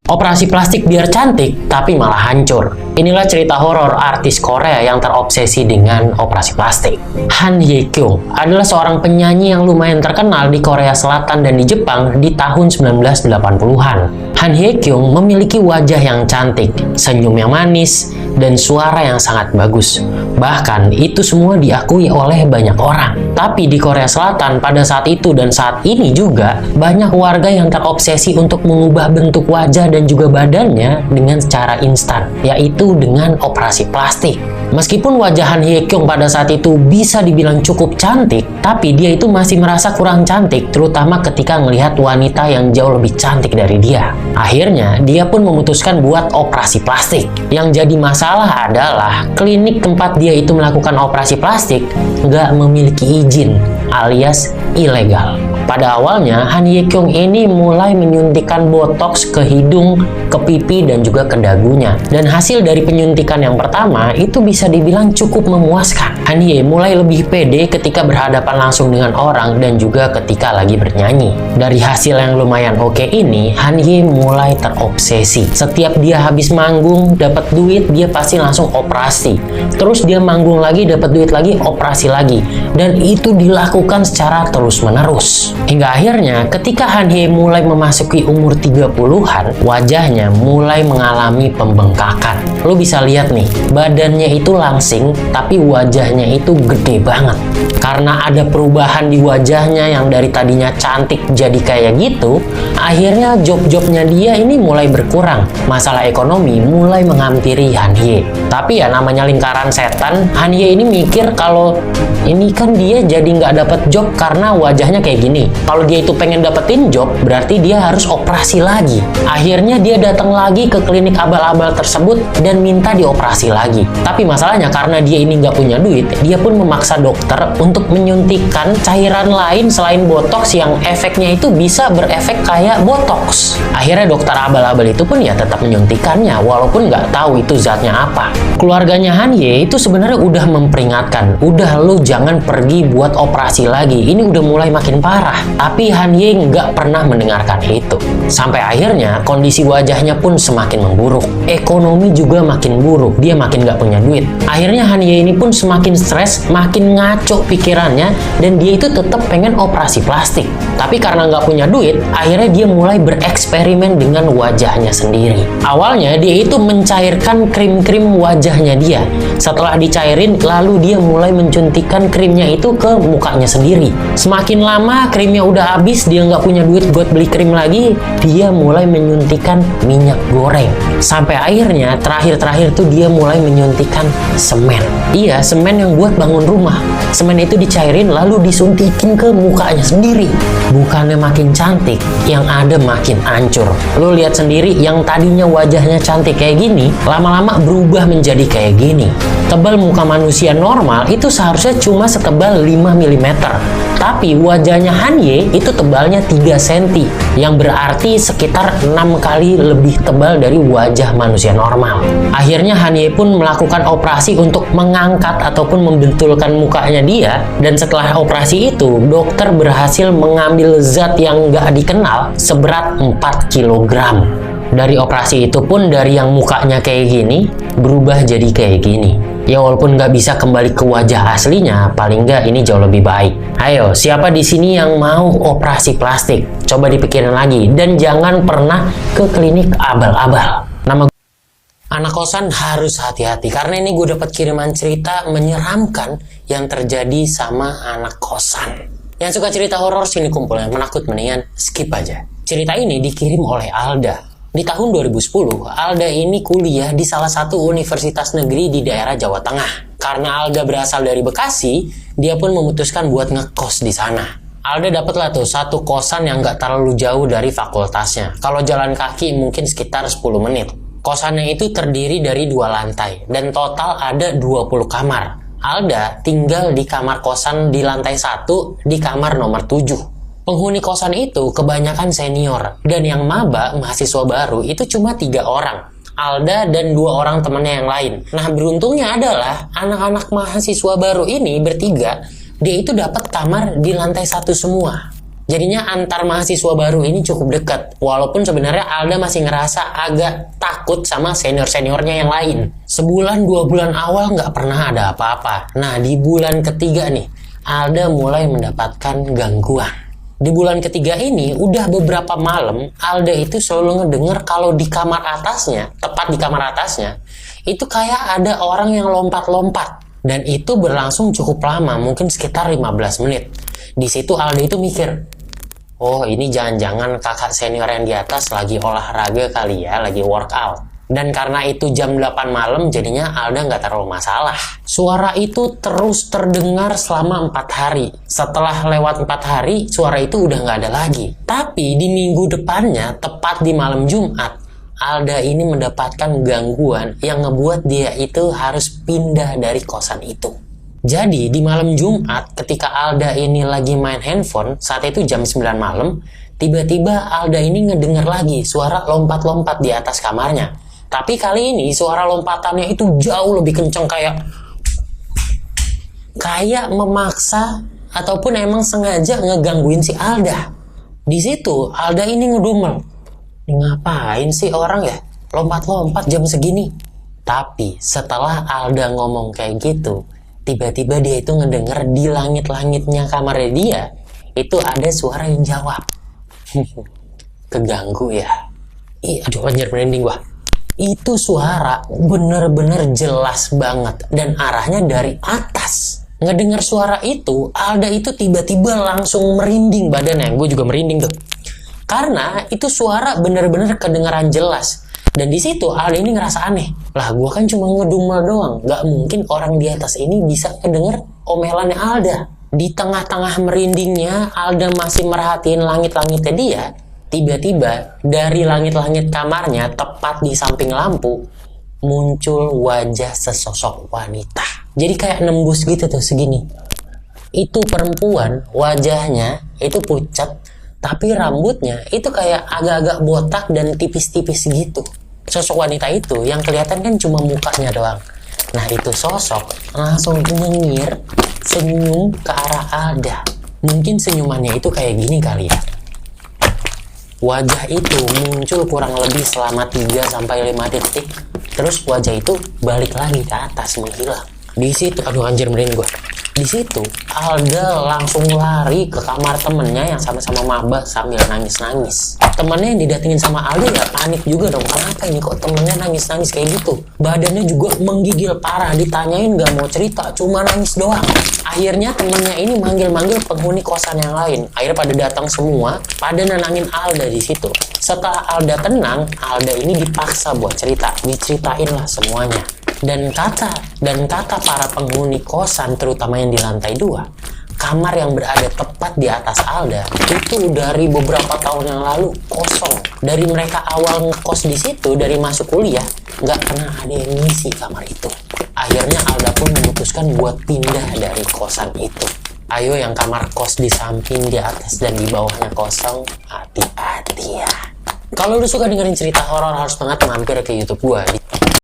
Operasi plastik biar cantik, tapi malah hancur. Inilah cerita horor artis Korea yang terobsesi dengan operasi plastik. Han Hye Kyung adalah seorang penyanyi yang lumayan terkenal di Korea Selatan dan di Jepang di tahun 1980-an. Han Hye Kyung memiliki wajah yang cantik, senyum yang manis, dan suara yang sangat bagus. Bahkan itu semua diakui oleh banyak orang. Tapi di Korea Selatan pada saat itu dan saat ini juga banyak warga yang terobsesi untuk mengubah bentuk wajah dan juga badannya dengan secara instan, yaitu dengan operasi plastik. Meskipun wajah Han Hye Kyung pada saat itu bisa dibilang cukup cantik, tapi dia itu masih merasa kurang cantik, terutama ketika melihat wanita yang jauh lebih cantik dari dia. Akhirnya, dia pun memutuskan buat operasi plastik. Yang jadi masalah adalah klinik tempat dia itu melakukan operasi plastik nggak memiliki izin, alias ilegal. Pada awalnya, Han Hye Kyung ini mulai menyuntikkan botox ke hidung, ke pipi, dan juga ke dagunya. Dan hasil dari penyuntikan yang pertama itu bisa dibilang cukup memuaskan. Han Hye mulai lebih pede ketika berhadapan langsung dengan orang dan juga ketika lagi bernyanyi. Dari hasil yang lumayan oke ini, Han Hye mulai terobsesi. Setiap dia habis manggung, dapat duit, dia pasti langsung operasi. Terus dia manggung lagi, dapat duit lagi, operasi lagi. Dan itu dilakukan secara terus-menerus. Hingga akhirnya ketika Han Hye mulai memasuki umur 30-an, wajahnya mulai mengalami pembengkakan. Lo bisa lihat nih, badannya itu langsing, tapi wajahnya itu gede banget. Karena ada perubahan di wajahnya yang dari tadinya cantik jadi kayak gitu, akhirnya job-jobnya dia ini mulai berkurang. Masalah ekonomi mulai menghampiri Han Hye. Tapi ya namanya lingkaran setan, Han Hye ini mikir kalau ini kan dia jadi nggak dapat job karena wajahnya kayak gini. Kalau dia itu pengen dapetin job, berarti dia harus operasi lagi. Akhirnya dia datang lagi ke klinik abal-abal tersebut dan minta dioperasi lagi. Tapi masalahnya karena dia ini nggak punya duit, dia pun memaksa dokter untuk menyuntikkan cairan lain selain botox yang efeknya itu bisa berefek kayak botox. Akhirnya dokter abal-abal itu pun ya tetap menyuntikannya walaupun nggak tahu itu zatnya apa. Keluarganya Han Hye itu sebenarnya udah memperingatkan, udah lu jangan pergi buat operasi lagi, ini udah mulai makin parah. Tapi Han Hye nggak pernah mendengarkan itu. Sampai akhirnya kondisi wajahnya pun semakin memburuk. Ekonomi juga makin buruk, dia makin nggak punya duit. Akhirnya Han Hye ini pun semakin stres, makin ngaco pikirannya, dan dia itu tetap pengen operasi plastik. Tapi karena nggak punya duit, akhirnya dia mulai bereksperimen dengan wajahnya sendiri. Awalnya dia itu mencairkan krim-krim wajahnya dia. Setelah dicairin, lalu dia mulai mencuntikkan krimnya itu ke mukanya sendiri. Semakin lama krimnya udah habis, dia nggak punya duit buat beli krim lagi, dia mulai menyuntikkan minyak goreng. Sampai akhirnya terakhir tuh dia mulai menyuntikkan semen. Iya, semen yang buat bangun rumah. Semen itu dicairin lalu disuntikin ke mukanya sendiri. Bukannya makin cantik, yang ada makin hancur. Lo lihat sendiri, yang tadinya wajahnya cantik kayak gini, lama-lama berubah menjadi kayak gini. Tebal muka manusia normal itu seharusnya cuma setebal 5 mm. Tapi wajahnya Han Hye itu tebalnya 3 cm, yang berarti sekitar 6 kali lebih tebal dari wajah manusia normal. Akhirnya Han Hye pun melakukan operasi untuk mengangkat ataupun membentulkan mukanya dia, dan setelah operasi itu, dokter berhasil mengambil zat yang nggak dikenal seberat 4 kg. Dari operasi itu pun, dari yang mukanya kayak gini, berubah jadi kayak gini. Ya walaupun nggak bisa kembali ke wajah aslinya, paling nggak ini jauh lebih baik. Ayo, siapa di sini yang mau operasi plastik? Coba dipikirin lagi, dan jangan pernah ke klinik abal-abal. Anak kosan harus hati-hati, karena ini gue dapat kiriman cerita menyeramkan yang terjadi sama anak kosan. Yang suka cerita horor sini kumpul, yang menakut mendingan skip aja. Cerita ini dikirim oleh Alda. Di tahun 2010, Alda ini kuliah di salah satu universitas negeri di daerah Jawa Tengah. Karena Alda berasal dari Bekasi, dia pun memutuskan buat ngekos di sana. Alda dapatlah tuh satu kosan yang gak terlalu jauh dari fakultasnya. Kalau jalan kaki mungkin sekitar 10 menit. Kosannya itu terdiri dari 2 lantai, dan total ada 20 kamar. Alda tinggal di kamar kosan di lantai 1, di kamar nomor 7. Penghuni kosan itu kebanyakan senior, dan yang maba mahasiswa baru itu cuma 3 orang. Alda dan 2 orang temannya yang lain. Nah, beruntungnya adalah anak-anak mahasiswa baru ini bertiga, dia itu dapat kamar di lantai 1 semua. Jadinya antar mahasiswa baru ini cukup dekat. Walaupun sebenarnya Alda masih ngerasa agak takut sama senior-seniornya yang lain. Sebulan 2 bulan awal nggak pernah ada apa-apa. Nah, di bulan ketiga nih, Alda mulai mendapatkan gangguan. Di bulan ketiga ini, udah beberapa malam, Alda itu selalu ngedenger kalau di kamar atasnya, tepat di kamar atasnya, itu kayak ada orang yang lompat-lompat. Dan itu berlangsung cukup lama, mungkin sekitar 15 menit. Di situ Alda itu mikir, oh ini jangan-jangan kakak senior yang di atas lagi olahraga kali ya, lagi workout. Dan karena itu jam 8 malam, jadinya Alda nggak terlalu masalah. Suara itu terus terdengar selama 4 hari. Setelah lewat 4 hari, suara itu udah nggak ada lagi. Tapi di minggu depannya, tepat di malam Jumat, Alda ini mendapatkan gangguan yang ngebuat dia itu harus pindah dari kosan itu. Jadi di malam Jumat, ketika Alda ini lagi main handphone, saat itu jam 9 malam, tiba-tiba Alda ini ngedenger lagi suara lompat-lompat di atas kamarnya. Tapi kali ini suara lompatannya itu jauh lebih kenceng, kayak memaksa ataupun emang sengaja ngegangguin si Alda. Di situ Alda ini ngedumel, ngapain sih orang ya lompat-lompat jam segini? Tapi setelah Alda ngomong kayak gitu, tiba-tiba dia itu ngedenger di langit-langitnya kamarnya dia itu ada suara yang jawab. Keganggu ya. Aduh anjir, merinding gua. Itu suara bener-bener jelas banget dan arahnya dari atas. Ngedengar suara itu, Alda itu tiba-tiba langsung merinding badannya. Gue juga merinding tuh. Karena itu suara bener-bener kedengaran jelas. Dan di situ Alda ini ngerasa aneh. Lah gue kan cuma ngedumel doang. Gak mungkin orang di atas ini bisa ngedenger omelannya Alda. Di tengah-tengah merindingnya, Alda masih merhatiin langit-langitnya dia. Tiba-tiba dari langit-langit kamarnya, tepat di samping lampu, muncul wajah sesosok wanita. Jadi kayak nembus gitu tuh segini. Itu perempuan, wajahnya itu pucat, tapi rambutnya itu kayak agak-agak botak dan tipis-tipis gitu. Sosok wanita itu yang kelihatan kan cuma mukanya doang. Nah itu sosok langsung nyengir, senyum ke arah Alda. Mungkin senyumannya itu kayak gini kali ya. Wajah itu muncul kurang lebih selama 3-5 detik. Terus wajah itu balik lagi ke atas, menghilang. Di situ, aduh anjir merinding gue. Di situ Alda langsung lari ke kamar temennya yang sama-sama maba sambil nangis-nangis. Temennya yang didatengin sama Alda ya panik juga dong. Kenapa ini kok temennya nangis-nangis kayak gitu? Badannya juga menggigil parah. Ditanyain gak mau cerita, cuma nangis doang. Akhirnya temennya ini manggil-manggil penghuni kosan yang lain. Akhirnya pada datang semua, pada nenangin Alda di situ. Setelah Alda tenang, Alda ini dipaksa buat cerita. Diceritain lah semuanya. Dan kata para penghuni kosan, terutama yang di lantai 2, kamar yang berada tepat di atas Alda itu dari beberapa tahun yang lalu kosong. Dari mereka awal ngekos di situ, dari masuk kuliah, nggak pernah ada yang ngisi kamar itu. Akhirnya Alda pun memutuskan buat pindah dari kosan itu. Ayo yang kamar kos di samping, di atas, dan di bawahnya kosong, hati-hati ya. Kalau lu suka dengerin cerita horor, harus banget mampir ke YouTube gua.